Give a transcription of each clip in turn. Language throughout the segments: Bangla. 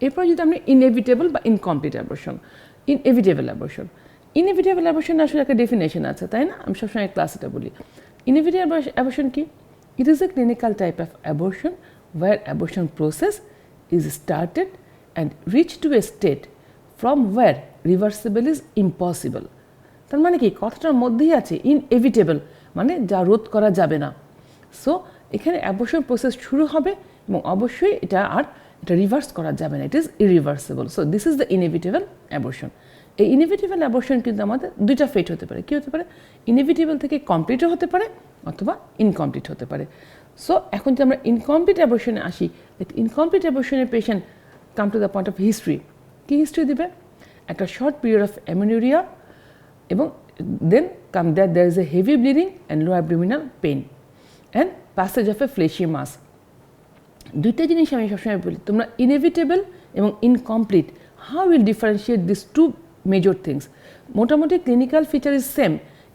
এরপর যদি আমরা ইনএভিটেবল বা incomplete abortion, inevitable abortion, inevitable abortion আসলে একটা ডেফিনেশন আছে, তাই না? আমি সবসময় ক্লাসে এটা বলি। ইনএভিটেবল অ্যাবর্শন কি? It is a clinical type of abortion where abortion process is started and reached to a state from where reversible is impossible. তার মানে কি, কথাটার মধ্যেই আছে ইনএভিটেবল মানে যা রোধ করা যাবে না। সো এখানে অ্যাবর্শন প্রসেস শুরু হবে এবং অবশ্যই এটা রিভার্স করা যাবে না, it is irreversible. So this is the inevitable abortion. এই ইনএভিটেবল অ্যাবর্শন কিন্তু আমাদের দুইটা ফেট হতে পারে। কি হতে পারে? ইনএভিটেবল থেকে কমপ্লিটও হতে পারে অথবা ইনকমপ্লিট হতে পারে। সো এখন যদি আমরা ইনকমপ্লিট অ্যাবর্শনে আসি, ইনকমপ্লিট অ্যাবর্শনের patient come to the point of history. কি হিস্ট্রি দিবে? একটা শর্ট পিরিয়ড অফ অ্যামেনোরিয়া এবং দেন there is a heavy bleeding and low abdominal pain and passage of a fleshy mass. দুইটা জিনিস আমি সবসময় বলি, তোমরা ইনএভিটেবল এবং incomplete, how will differentiate this two major things? মোটামুটি clinical feature is same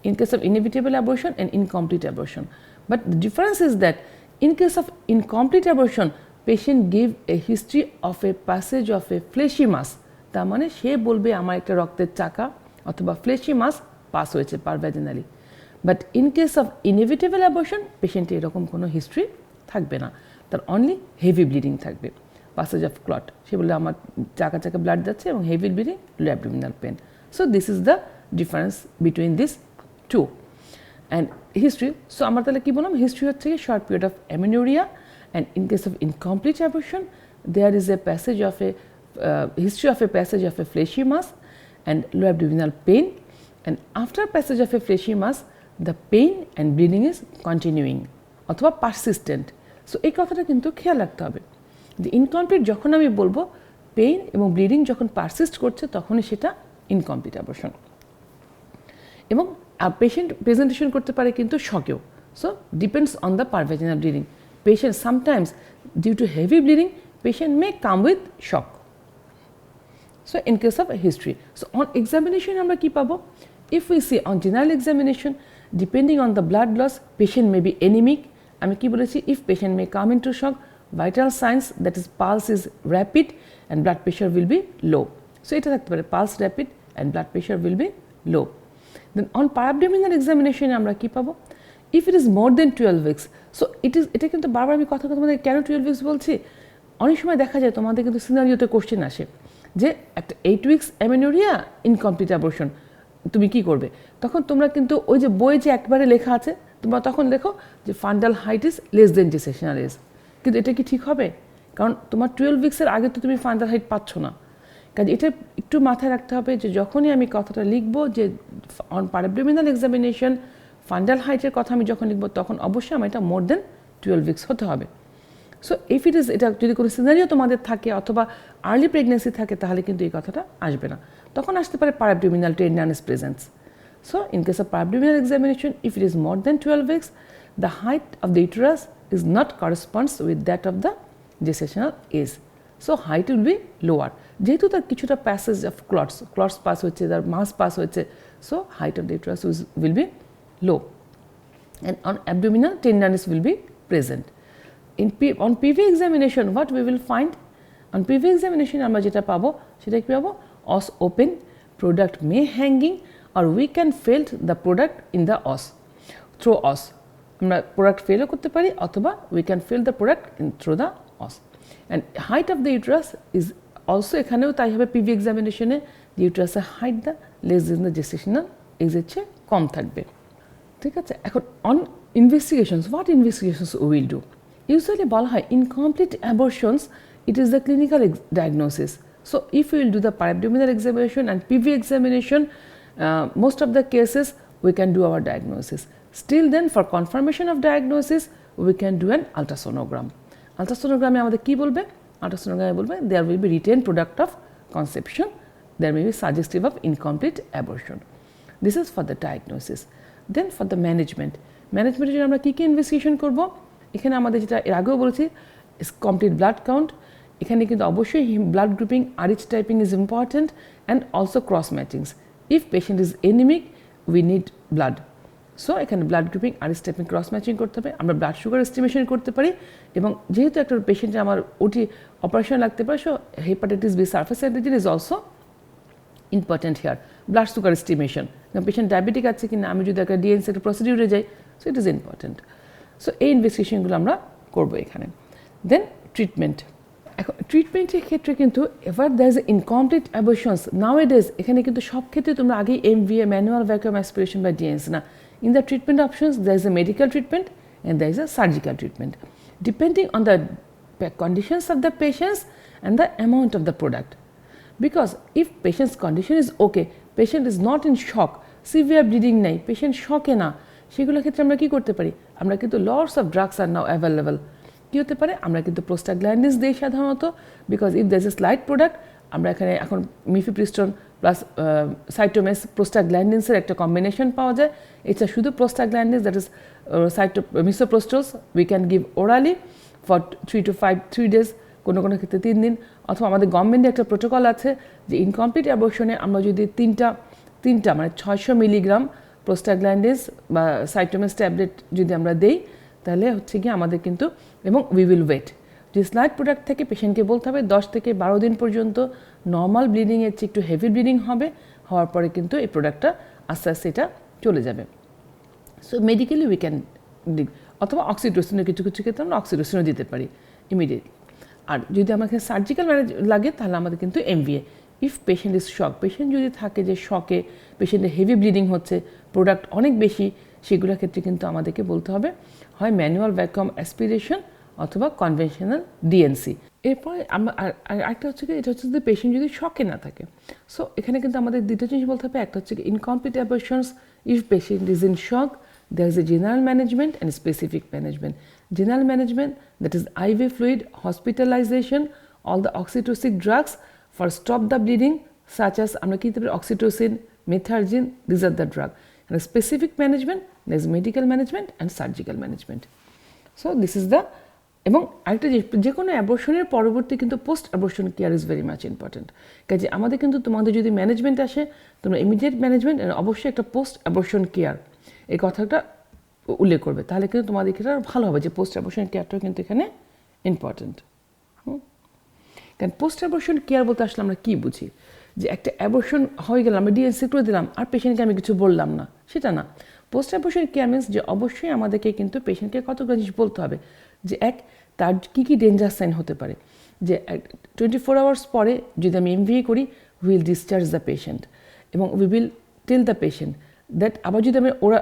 in case of inevitable abortion and incomplete abortion. But the difference is that in case of incomplete abortion, patient give a history of a passage of a fleshy mass. তার মানে সে বলবে আমার একটা রক্তের চাকা অথবা ফ্লেশি মাস পাস হয়েছে per vaginally. But in case of inevitable abortion পেশেন্টের এরকম কোনো হিস্ট্রি থাকবে না, তার অনলি হেভি ব্লিডিং থাকবে, পাসেজ অফ ক্লট। সে বললে আমার চাকা চাকা ব্লাড যাচ্ছে এবং heavy bleeding, low abdominal pain. So this is the difference between this two and history. So আমরা তাহলে কী বললাম? হিস্ট্রি হচ্ছে short period of amenorrhoea and in case of incomplete abortion there is a passage of A history of a passage of a fleshy mass and low abdominal pain, and after passage of a fleshy mass the pain and bleeding is continuing অথবা persistent. সো এই কথাটা কিন্তু খেয়াল রাখতে হবে যে ইনকমপ্লিট যখন আমি বলবো পেইন এবং ব্লিডিং যখন পারসিস্ট করছে তখনই সেটা ইনকমপ্লিট অ্যাবর্শন। এবং পেশেন্ট প্রেজেন্টেশন করতে পারে কিন্তু শকেও। So depends on the per vaginal bleeding. Patient sometimes due to heavy bleeding patient may come with shock. So in case of history, so on examination আমরা কি পাবো? If we see on general examination, depending on the blood loss, patient may be anemic. আমি কি বলেছি? If patient may come into shock, vital signs that is pulse is rapid and blood pressure will be low. So এটা থাকতে পারে pulse rapid and blood pressure will be low. Then on parabdominal examination আমরা কি পাবো? If it is more than 12 weeks, so এটা কিন্তু বারবার আমি কথা তোমাদের কেন 12 weeks বলছি? অনেক সময় দেখা যায় তোমাদের কিন্তু সিনারিওতে কোশ্চেন আসে যে একটা 8 weeks অ্যামেনোরিয়া ইনকমপ্লিট অ্যাবর্শন, তুমি কি করবে? তখন তোমরা কিন্তু ওই যে বইয়ে যে একবারে লেখা আছে তোমরা তখন লেখো যে fundal height is less than gestational age. কিন্তু এটা কি ঠিক হবে? কারণ তোমার 12 weeks-এর আগে তো তুমি ফান্ডাল হাইট পাচ্ছ না। কাজে এটা একটু মাথায় রাখতে হবে যে যখনই আমি কথাটা লিখবো যে অন প্যারাবডোমিনাল এক্সামিনেশন ফান্ডাল হাইটের কথা আমি যখন লিখবো তখন অবশ্যই আমার এটা মোর দেন 12 weeks হতে হবে। সো ইফ ইট ইজ, এটা যদি কোনো সিনারিও তোমাদের থাকে অথবা আর্লি প্রেগনেন্সি থাকে তাহলে কিন্তু এই কথাটা আসবে না, তখন আসতে পারে per abdominal tenderness presence. So in case of per abdominal examination if it is more than 12 weeks the height of the uterus is not corresponds with that of the gestational age, so height will be lower. যেহেতু তার কিছুটা প্যাসেজ অফ ক্লটস পাস হচ্ছে, তার মাস পাস হচ্ছে, so height of the uterus will be low and on abdominal tenderness will be present. On PV examination what we will find? On PV examination আমরা যেটা পাবো সেটা কি পাবো? os open, product may hanging or we can felt the product in the os through os. আমরা প্রোডাক্ট ফেলও করতে পারি অথবা we can feel the product through the os. And height of the uterus is also এখানেও তাই হবে PV examination-এ the uterus height the less than the gestational age এর চেয়ে কম থাকবে। ঠিক আছে, এখন on investigations, what investigations we will do? Usually বলা হয় incomplete abortions it is the clinical diagnosis. So if we will do the parabdominal examination and PV examination, most of the cases we can do our diagnosis. Still then for confirmation of diagnosis we can do an ultrasonogram. Ultrasonogram আমাদের কি বলবে? Ultrasonogram বলবে there will be retained product of conception, there may be suggestive of incomplete abortion. This is for the diagnosis. Then for the management এর জন্য আমরা কি ইনভেস্টিগেশন করব? এখানে আমাদের যেটা এর আগেও বলেছি কমপ্লিট ব্লাড কাউন্ট, এখানে কিন্তু অবশ্যই blood grouping RH typing is important and also cross matchings. If patient is anaemic we need blood so এখানে ব্লাড গ্রুপিং আর স্টেপিং ক্রস ম্যাচিং করতে হবে, আমরা ব্লাড সুগার এস্টিমেশন করতে পারি, এবং যেহেতু একটা পেশেন্টে আমার ওটি অপারেশন লাগতে পারে, so hepatitis B surface antigen is also important here. Blood sugar estimation, patient diabetic আছে কিনা, আমি যদি একটা ডিএনসি একটা প্রসিডিউরে যাই, so it is important. So এই ইনভেস্টিগেশনগুলো আমরা করবো এখানে। Then treatment. এখন ট্রিটমেন্টের ক্ষেত্রে কিন্তু ever there is incomplete abortions nowadays, এখানে কিন্তু সব ক্ষেত্রে তোমরা আগেই এমভিএ, ম্যানুয়াল ভ্যাকুয়াম অ্যাসপিরেশন বা ডিএনসি না। In the treatment options, there is a medical treatment and there is a surgical treatment, depending on the conditions of the patients and the amount of the product. Because if patient's condition is okay, patient is not in shock, severe bleeding নাই, patient shock এ না, সেগুলোর ক্ষেত্রে আমরা কি করতে পারি, আমরা কিন্তু lots of drugs are now available. কি হতে পারে, আমরা কিন্তু প্রোস্টাগ্ল্যান্ডিনস দিই সাধারণত, because if there is a slide product, আমরা এখানে এখন মিফিপ্রিস্টন প্লাস সাইটোমেস প্রোস্টাগ্ল্যান্ডিনসের একটা কম্বিনেশন পাওয়া যায়। এছাড়া শুধু prostaglandins, that is misoprostols, we can give orally for 3 days, কোনো কোনো ক্ষেত্রে 3 দিন, অথবা আমাদের গভর্নমেন্টের একটা প্রোটোকল আছে যে ইনকমপ্লিট অ্যাবর্শনে আমরা যদি তিনটা মানে 600 মিলিগ্রাম প্রোস্টাগ্ল্যান্ডিনস বা সাইটোমেস ট্যাবলেট যদি আমরা দেই, তাহলে হচ্ছে কি আমাদের কিন্তু, এবং উই উইল ওয়েট, যে স্লাইড প্রোডাক্ট থেকে পেশেন্টকে বলতে হবে 10 থেকে 12 দিন পর্যন্ত নর্মাল ব্লিডিংয়ের চেয়ে একটু হেভি ব্লিডিং হবে, হওয়ার পরে কিন্তু এই প্রোডাক্টটা আস্তে আস্তে এটা চলে যাবে। সো মেডিকেলি উই ক্যান, অথবা অক্সিটোসিনের কিছু কিছু ক্ষেত্রে আমরা অক্সিটোসিনও দিতে পারি ইমিডিয়েটলি। আর যদি আমাকে সার্জিক্যাল লাগে, তাহলে আমাদের কিন্তু MVA. If patient is shock, patient যদি থাকে যে শকে, পেশেন্টের হেভি ব্লিডিং হচ্ছে, প্রোডাক্ট অনেক বেশি, সেগুলোর ক্ষেত্রে কিন্তু আমাদেরকে বলতে হবে হয় ম্যানুয়াল ভ্যাকুয়াম অ্যাসপিরেশন অথবা কনভেনশনাল ডিএনসি। এরপরে আমরা আরেকটা হচ্ছে কি, এটা হচ্ছে যে পেশেন্ট যদি শকে না থাকে। সো এখানে কিন্তু আমাদের দুটো জিনিস বলতে হবে, একটা হচ্ছে incomplete abortions, if patient is in shock, there is a general management and specific management. General management, that is IV fluid, hospitalization, all the oxytocin drugs for stop the bleeding, such as oxytocin, methargine, these are the drugs. And specific management, there is medical management and surgical management. So this is the, এবং আরেকটা যে কোনো অ্যাবর্শনের পরবর্তী কিন্তু post abortion care is very much important. কাজে আমাদের কিন্তু তোমাদের যদি ম্যানেজমেন্ট আসে, তোমরা ইমিডিয়েট ম্যানেজমেন্ট আর অবশ্যই একটা পোস্ট অ্যাবর্শন কেয়ার, এই কথাটা উল্লেখ করবে, তাহলে কিন্তু তোমাদের ক্ষেত্রে ভালো হবে যে পোস্ট অ্যাবর্শন কেয়ারটাও কিন্তু এখানে ইম্পর্টেন্ট। কারণ পোস্ট অ্যাবর্শন কেয়ার বলতে আসলে আমরা কী বুঝি, যে একটা অ্যাবর্শন হয়ে গেলাম, আমরা ডিএনসি করে দিলাম, আর পেশেন্টকে আমি কিছু বললাম না, সেটা না। পোস্ট অ্যাবর্শন কেয়ার মিনস যে অবশ্যই আমাদেরকে কিন্তু পেশেন্টকে কতগুলো জিনিস বলতে হবে, যে এক, তার কী কী ডেঞ্জার সাইন হতে পারে, যে 24 আওয়ার্স পরে যদি আমি এমভিএ করি, উইল ডিসচার্জ দ্য পেশেন্ট, এবং we will tell the patient that, আবার যদি আমি ওরা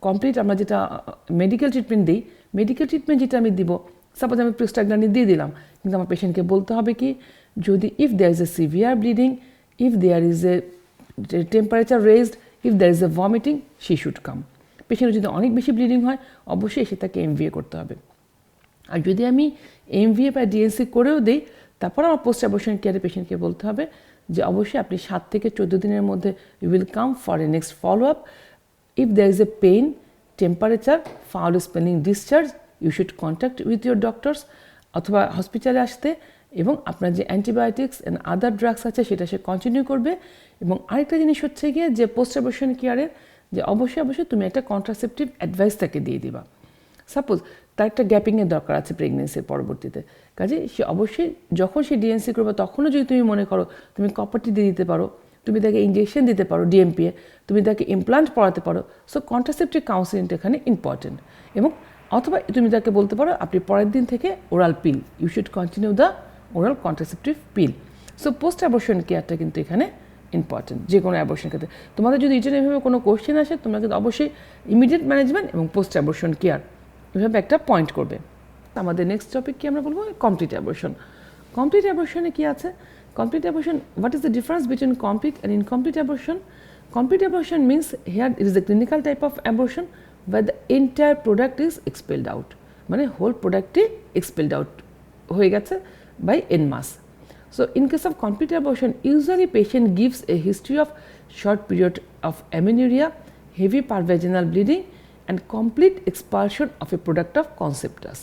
কমপ্লিট আমরা যেটা মেডিকেল ট্রিটমেন্ট দিই, মেডিকেল ট্রিটমেন্ট যেটা আমি দিব, সাপোজ আমি প্রোস্টাগ্ল্যান্ডিন দিয়ে দিলাম, কিন্তু আমার পেশেন্টকে বলতে হবে কি, যদি if there is a severe bleeding, if there is a temperature raised, if there is a vomiting, she should come. পেশেন্টের যদি অনেক বেশি ব্লিডিং হয়, অবশ্যই এসে তাকে এমভিএ করতে হবে। আর যদি আমি এমভিএ বা ডিএনসি করেও দিই, তারপর আমার পোস্ট অ্যাবর্শন কেয়ারে পেশেন্টকে বলতে হবে যে অবশ্যই আপনি 7 থেকে 14 দিনের মধ্যে you will come for a next follow up. If there is a pain, temperature, foul smelling, discharge, you should contact with your doctors, অথবা হসপিটালে আসতে, এবং আপনার যে অ্যান্টিবায়োটিক্স অ্যান্ড আদার ড্রাগস আছে সেটা সে কন্টিনিউ করবে। এবং আরেকটা জিনিস হচ্ছে গিয়ে যে পোস্ট অ্যাবর্শন কেয়ারের, যে অবশ্যই তুমি একটা কন্ট্রাসেপটিভ অ্যাডভাইস তাকে দিয়ে দিবা। সাপোজ তার একটা গ্যাপিংয়ের দরকার আছে প্রেগনেন্সির পরবর্তীতে, কাজে সে অবশ্যই যখন সে ডিএনসি করবে, তখনও যদি তুমি মনে করো তুমি কপারটি দিয়ে দিতে পারো, তুমি তাকে ইঞ্জেকশন দিতে পারো ডিএমপিএ, তুমি তাকে ইমপ্লান্ট পড়াতে পারো। সো কন্ট্রাসেপটিভ কাউন্সিলিংটা এখানে ইম্পর্টেন্ট। এবং অথবা তুমি তাকে বলতে পারো আপনি পরের দিন থেকে oral pill, you should continue the oral contraceptive pill. So post abortion কেয়ারটা কিন্তু এখানে ইম্পর্টেন্ট যে কোনো অ্যাবর্শন ক্ষেত্রে। তোমাদের যদি রিটার্ন এভাবে কোনো কোশ্চেন আসে, তোমরা কিন্তু অবশ্যই ইমিডিয়েট ম্যানেজমেন্ট এবং পোস্ট অ্যাবর্শন কেয়ার এভাবে একটা পয়েন্ট করবে। আমাদের নেক্সট টপিক কি আমরা বলবো, কমপ্লিট অ্যাবর্শন। কমপ্লিট অ্যাবর্শনে কি আছে, complete abortion, what is the difference between complete and incomplete abortion? Complete abortion means here it is a clinical type of abortion where the entire product is expelled out, মানে whole product expelled out হয়ে গেছে by en masse. So in case of complete abortion, usually patient gives a history of short period of amenorrhea, heavy parvaginal bleeding and complete expulsion of a product of conceptus.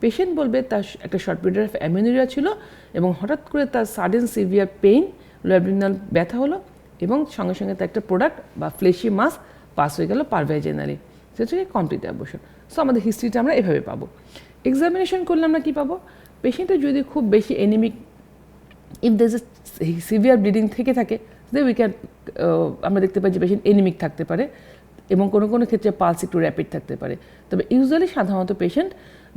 Patient বলবে তার একটা শর্ট পিরিয়ড অফ অ্যামেনোরিয়া ছিল, এবং হঠাৎ করে তার সাডেন সিভিয়ার পেইন, অ্যাবডোমিনাল ব্যথা হলো, এবং সঙ্গে সঙ্গে তার একটা প্রোডাক্ট বা ফ্লেশি মাস পাস হয়ে গেল পারভেজেনালি। সেটা হচ্ছে কমপ্লিট অ্যাবর্শন। সো আমাদের হিস্ট্রিটা আমরা এভাবে পাবো। এক্সামিনেশন করলে আমরা কী পাবো, পেশেন্টের যদি খুব বেশি anaemic, if there is severe bleeding থেকে থাকে, যে উই ক্যান, আমরা দেখতে পাই যে পেশেন্ট এনিমিক থাকতে পারে এবং কোনো কোনো ক্ষেত্রে পালস একটু র্যাপিড থাকতে পারে। তবে ইউজুয়ালি সাধারণত পেশেন্ট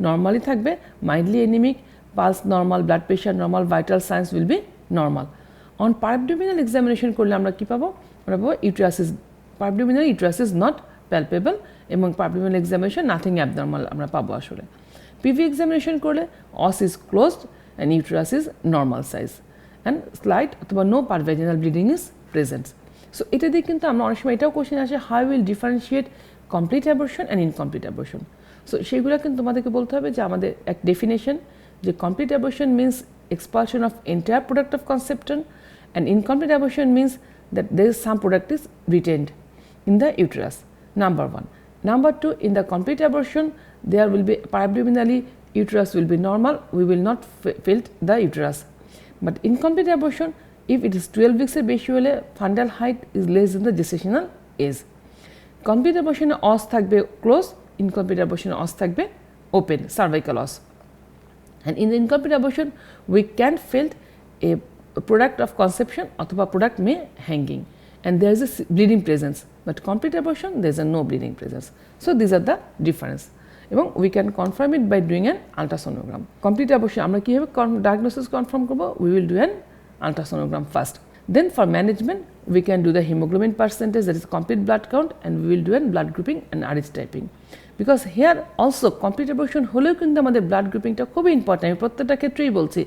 নর্মালি থাকবে, mildly anaemic, pulse normal, blood pressure normal, vital signs will be normal. On per abdominal examination করলে আমরা কী পাবো, আমরা পাবো ইউট্রাসিস, পারঅ্যাবডোমিনাল ইউট্রাসিস নট প্যালপেবল, এবং পারঅ্যাবডোমিনাল এক্সামিনেশন নাথিং অ্যাবনর্মাল আমরা পাবো আসলে। পিভি এক্সামিনেশন করলে os is closed and uterus is normal size and slight অথবা no per vaginal bleeding is present. So এটা দিয়ে কিন্তু আমরা অনেক সময় এটাও কোশ্চেন আসে, how will differentiate complete abortion and incomplete abortion. So সেইগুলো কিন্তু তোমাদেরকে বলতে হবে যে আমাদের এক ডেফিনেশন, যে complete abortion means expulsion of entire product of conception, and incomplete abortion means that there is some product is retained in the uterus. Number 1. Number 2, in the complete abortion there will be paraabdominally uterus will be normal, we will not fill the uterus. But incomplete abortion, if it is 12 weeks এর বেশি হলে fundal height is less than the gestational age. Complete abortion os থাকবে close, incomplete abortion os থাকবে open, cervical os. And in the incomplete abortion we can fill a product of conception অথবা product may hanging, and there is a bleeding presence, but complete abortion there is a no bleeding presence. So these are the difference, এবং we can confirm it by doing an ultrasonogram. Complete abortion আমরা কিভাবে diagnosis confirm করব, we will do an ultrasonogram first. Then for management we can do the hemoglobin percentage, that is complete blood count, and we will do an blood grouping and RH typing. Because here also complete abortion হলেও কিন্তু আমাদের ব্লাড গ্রুপিংটা খুবই ইম্পর্টেন্ট। আমি প্রত্যেকটা ক্ষেত্রেই বলছি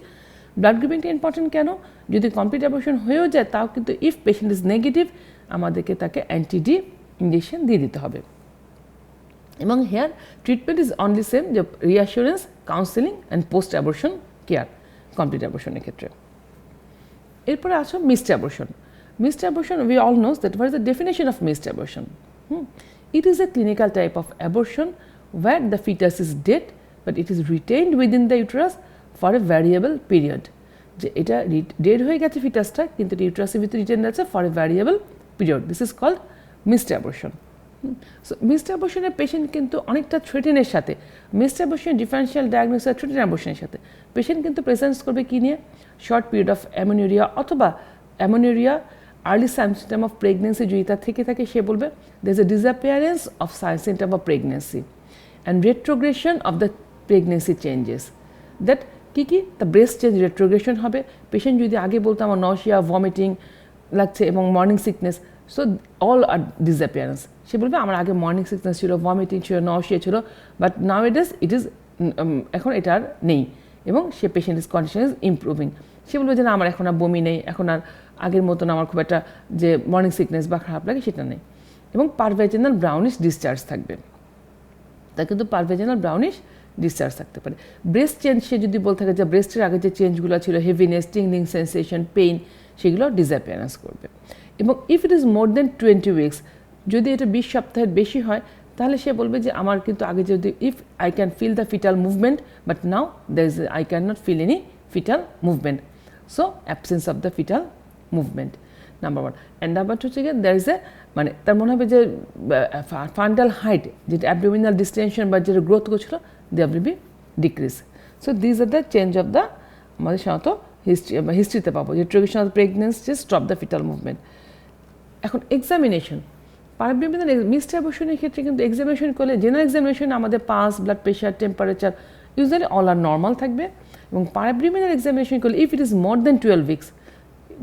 ব্লাড গ্রুপিংটা ইম্পর্টেন্ট কেন, যদি কমপ্লিট অ্যাবর্শন হয়েও যায় তাও কিন্তু ইফ পেশেন্ট ইজ নেগেটিভ আমাদেরকে তাকে অ্যান্টি-ডি ইঞ্জেকশন দিয়ে দিতে হবে। এবং here treatment is only same, যে reassurance, counselling and post abortion care complete অ্যাবর্শনের ক্ষেত্রে। এরপরে আসো missed abortion. Missed abortion, we all knows that what is the definition of missed abortion. It is a clinical type of abortion where the fetus is dead but it is retained within the uterus for a variable period. যে এটা ডেড হয়ে গেছে ফিটাসটা, কিন্তু ইউটারাসের ভিতরে রিটেন আছে for a variable period, this is called missed abortion. So missed অ্যাবর্শনের পেশেন্ট কিন্তু অনেকটা থ্রেটেনের সাথে, missed abortion differential diagnosis threatened অ্যাবর্শনের সাথে পেশেন্ট কিন্তু প্রেজেন্স করবে কি নিয়ে, শর্ট পিরিয়ড অফ অ্যামোনিউরিয়া অথবা amenorrhoea, early symptom of pregnancy যদি তার থেকে থাকে সে বলবে there is a disappearance of symptom of pregnancy and retrogression of the pregnancy changes. That কী কী, দ্য ব্রেস্ট চেঞ্জ রেট্রোগ্রেশন হবে। পেশেন্ট যদি আগে বলতো আমার নশিয়া, ভমিটিং লাগছে এবং morning sickness, so all are disappearance, সে বলবে আমার আগে মর্নিং সিকনেস ছিল, ভমিটিং ছিল, নশিয়া ছিল, বাট নাও ইট ইজ এখন এটা আর নেই, এবং সে patient is condition is improving. সে বলবে যে না আমার এখন আর বমি নেই, এখন আর আগের মতন আমার খুব একটা যে মর্নিং সিকনেস বা খারাপ লাগে সেটা নেই, এবং পারভেজিনাল ব্রাউনিশ ডিসচার্জ থাকবে। তা কিন্তু পারভেজিনাল ব্রাউনিশ ডিসচার্জ থাকতে পারে। ব্রেস্ট চেঞ্জ সে যদি বলতে থাকে যে ব্রেস্টের আগে যে চেঞ্জগুলো ছিল, হেভিনেস, টিংলিং সেন্সেশন, পেইন, সেগুলো ডিসঅ্যাপিয়ারেন্স করবে। এবং if it is more than 20 weeks, যদি এটা 20 সপ্তাহের বেশি হয় তাহলে সে বলবে যে আমার কিন্তু আগে যদি if I can feel the fetal movement but now there is I can not feel any foetal movement, so absence of the fetal movement, number 1। And number 2 হচ্ছে দ্যার ইজ এ, মানে তার মনে হবে যে ফান্ডাল হাইট, যেটা অ্যাবডোমিনাল ডিস্টেনশন বা যেটা গ্রোথ করছিল, they will be decrease. So these are the change of the, আমাদের সাধারণত হিস্ট্রিতে পাবো যে tradition of pregnancy stop the fetal movement. এখন এক্সামিনেশন, পারঅ্যাবডোমিনাল মিসড অ্যাবর্শনের ক্ষেত্রে কিন্তু এক্সামিনেশন করলে, জেনারেল এক্সামিনেশন আমাদের pulse, blood pressure, temperature usually all are normal থাকবে, এবং পারঅ্যাবডোমিনাল এক্সামিনেশন করলে if it is more than 12 weeks,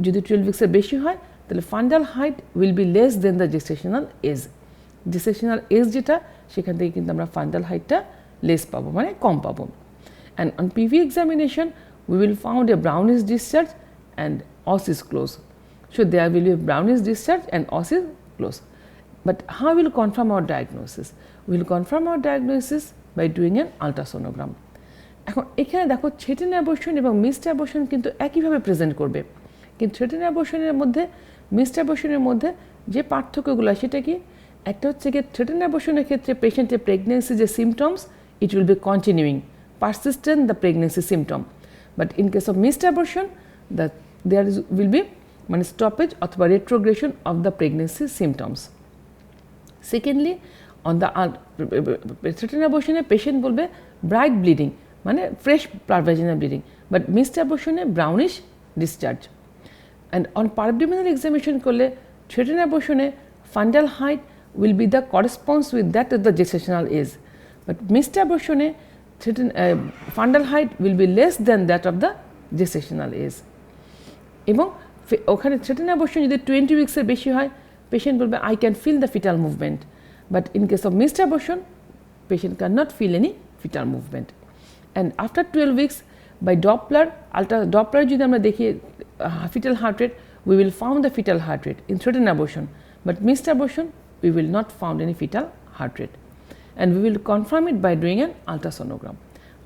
যদি 12 উইক্সের বেশি হয় তাহলে fundal height will be less than the gestational age. Gestational age যেটা, সেখান থেকে কিন্তু আমরা ফান্ডাল হাইটটা লেস পাবো, মানে কম পাবো। And on PV examination we will found a brownish discharge and os is close. So there will be a brownish discharge and os is close. But how will confirm our diagnosis? We will confirm our diagnosis by doing an ultrasonogram. এখন এখানে দেখো থ্রেটেন অ্যাবর্শন এবং মিসড অ্যাবর্শন কিন্তু একইভাবে প্রেজেন্ট করবে, কিন্তু থ্রেটেন অ্যাবর্শনের মধ্যে, মিসড অ্যাবর্শনের মধ্যে যে পার্থক্যগুলো সেটা কি, একটা হচ্ছে কি থ্রেটেন অ্যাবর্শনের ক্ষেত্রে পেশেন্টের প্রেগনেন্সি যে symptoms, it will be continuing, persistent the pregnancy symptom. But in case of missed abortion there will be মানে স্টপেজ অথবা retrogression of the pregnancy symptoms. Secondly, on the threatened অ্যাবর্শনে পেশেন্ট বলবে ব্রাইট ব্লিডিং মানে fresh per vaginal bleeding, but missed অ্যাবর্শনে brownish discharge. And on per abdominal examination করলে থ্রেটেন অ্যাবর্শনে fundal height will be the corresponds with that of the gestational age, but missed abortion fundal height will be less than that of the gestational age. এবং ওখানে threatened abortion যদি 20 weeks-এর বেশি হয় patient বলবে I can feel the fetal movement, but in case of missed abortion patient cannot feel any fetal movement. And after 12 weeks by Doppler যদি আমরা দেখি fetal heart rate, we will found the fetal heart rate in threatened abortion, but missed abortion we will not found any fetal heart rate, and we will confirm it by doing an ultrasonogram.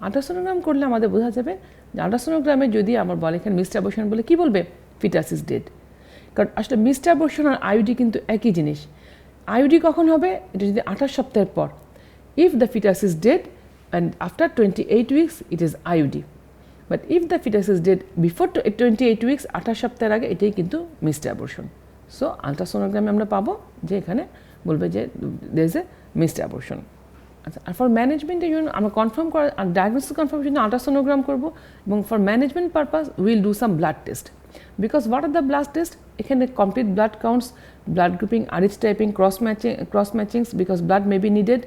Ultrasonogram করলে আমাদের বোঝা যাবে যে আল্ট্রাসোনোগ্রামে যদি আমার বলে এখানে মিসড অ্যাবর্শন বলে কি বলবে ফিটাস ইজ ডেড, কারণ আসলে মিসড অ্যাবর্শন আর আইইউডি কিন্তু একই জিনিস। আইইউডি কখন হবে? এটা যদি 28 সপ্তাহের পর, if the foetus is dead and after 28 weeks it is IUD, but if the foetus is dead before 28 weeks 28 সপ্তাহের আগে এটাই কিন্তু মিসড অ্যাবর্শন। সো আলট্রাসোনোগ্রামে আমরা পাবো যে এখানে বলবে যে দের ইজ এ মিসড অ্যাবর্শন। আচ্ছা, আর ফর ম্যানেজমেন্টের জন্য আমরা কনফার্ম করা ডায়াগনোসিস কনফার্মের জন্য আলট্রাসোনোগ্রাম করবো, এবং for management purpose will do some blood test. Because what are the blood test? এখানে complete blood counts, blood grouping, RH typing, cross matchings because blood may be needed,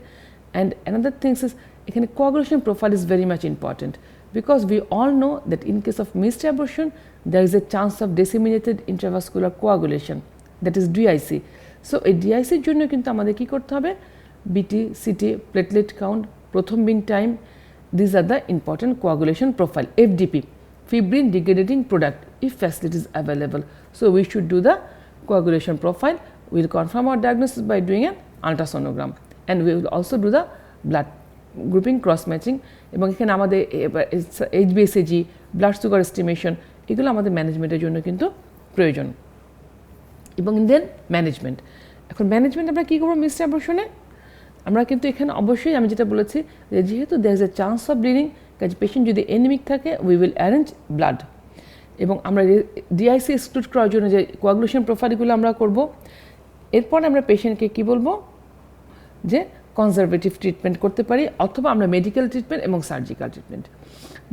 and another things is এখানে coagulation profile is very much important, because we all know that in case of missed abortion there is a chance of disseminated intravascular coagulation, that is DIC. So এই DIC এর জন্য কিন্তু আমাদের কি করতে হবে? BT, CT, platelet count, prothrombin time, these are the important coagulation profile. FDP, fibrin degrading product, if facility is available. So we should do the coagulation profile. We will confirm our diagnosis by doing an ultrasonogram, and we will also do the blood grouping cross matching, এবং এখানে আমাদের HbA1c, ব্লাড সুগার এস্টিমেশন, এগুলো আমাদের ম্যানেজমেন্টের জন্য কিন্তু প্রয়োজন। এবং দেন ম্যানেজমেন্ট, এখন ম্যানেজমেন্ট আমরা কী করবো মিসড অ্যাবর্শনে? আমরা কিন্তু এখানে অবশ্যই আমি যেটা বলেছি যে যেহেতু there is a chance of bleeding, কাজে পেশেন্ট যদি এনিমিক থাকে উই উইল অ্যারেঞ্জ ব্লাড, এবং আমরা ডিআইসি এক্সক্লুড করার জন্য যে কোয়াগুলেশন প্রোফাইলগুলো আমরা করব, এরপর আমরা পেশেন্টকে কী বলবো যে কনজারভেটিভ ট্রিটমেন্ট করতে পারি, অথবা আমরা মেডিকেল ট্রিটমেন্ট এবং সার্জিক্যাল ট্রিটমেন্ট।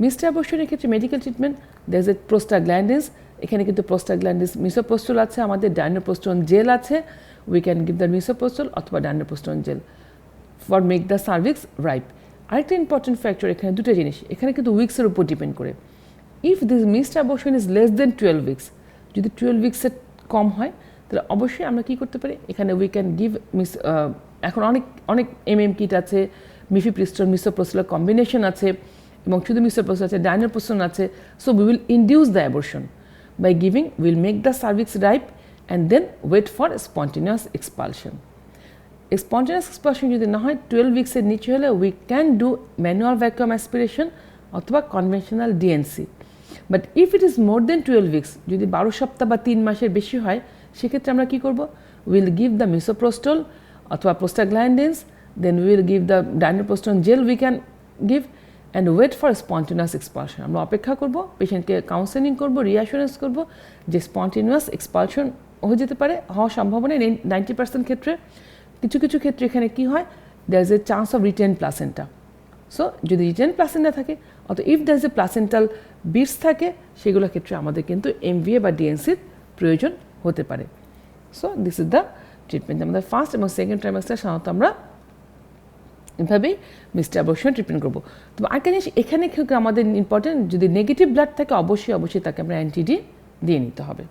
মিসড অ্যাবর্শনের ক্ষেত্রে medical treatment there is a prostaglandins, এখানে কিন্তু প্রোস্টাগ্ল্যান্ডিনস মিসোপ্রোস্টল আছে, আমাদের ডাইনোপ্রোস্টন জেল আছে, we can give the misoprostol অথবা dinoprostone gel for make the cervix ripe. আরেকটা ইম্পর্টেন্ট ফ্যাক্টর এখানে দুটো জিনিস, এখানে কিন্তু উইক্সের উপর ডিপেন্ড করে। If this missed abortion is less than 12 weeks, যদি 12 weeks-এর কম হয় তাহলে অবশ্যই আমরা কী করতে পারি, এখানে উই ক্যান গিভ এখন অনেক কিট আছে, মিফিপ্রিস্টন মিসোপ্রোস্টলের কম্বিনেশন আছে, এবং শুধু মিসোপ্রোস্টল আছে, ডাইনোপ্রোস্টন আছে। So we will induce the abortion by giving, will make the cervix ripe and then wait for spontaneous expulsion. Spontaneous expulsion যদি না হয় 12 weeks-এর নিচে হলে we can do manual vacuum aspiration অথবা conventional DNC. But if it is more than 12 weeks, যদি 12 সপ্তাহ বা 3 মাসের বেশি হয়, সেক্ষেত্রে আমরা কী করবো, উইল গিভ দ্য মিসোপ্রোস্টল অথবা prostaglandins, then will give the dinoprostone gel we can give and wait for spontaneous expulsion. আমরা অপেক্ষা করব, পেশেন্টকে কাউন্সেলিং করব, রিঅ্যাসুরেন্স করব যে স্পন্টেনিয়াস এক্সপালশন হয়ে যেতে পারে, হওয়ার সম্ভাবনা 90% ক্ষেত্রে। কিছু কিছু ক্ষেত্রে এখানে কী হয়, there is a chance of retained placenta. So যদি রিটেন প্লাসেন্টা থাকে, অথবা if there is a placental bits থাকে, সেগুলোর ক্ষেত্রে আমাদের কিন্তু এমভিএ বা ডিএনসির প্রয়োজন হতে পারে। So this is the treatment. আমাদের ফার্স্ট এবং সেকেন্ড ট্রাইমাস্টার সাধারণত আমরা এভাবেই মিসড অ্যাবর্শন ট্রিটমেন্ট করবো। তো আরেকটা জিনিস এখানে আমাদের ইম্পর্টেন্ট, যদি নেগেটিভ ব্লাড থাকে অবশ্যই তাকে আমরা অ্যান্টিডি দিয়ে নিতে হবে।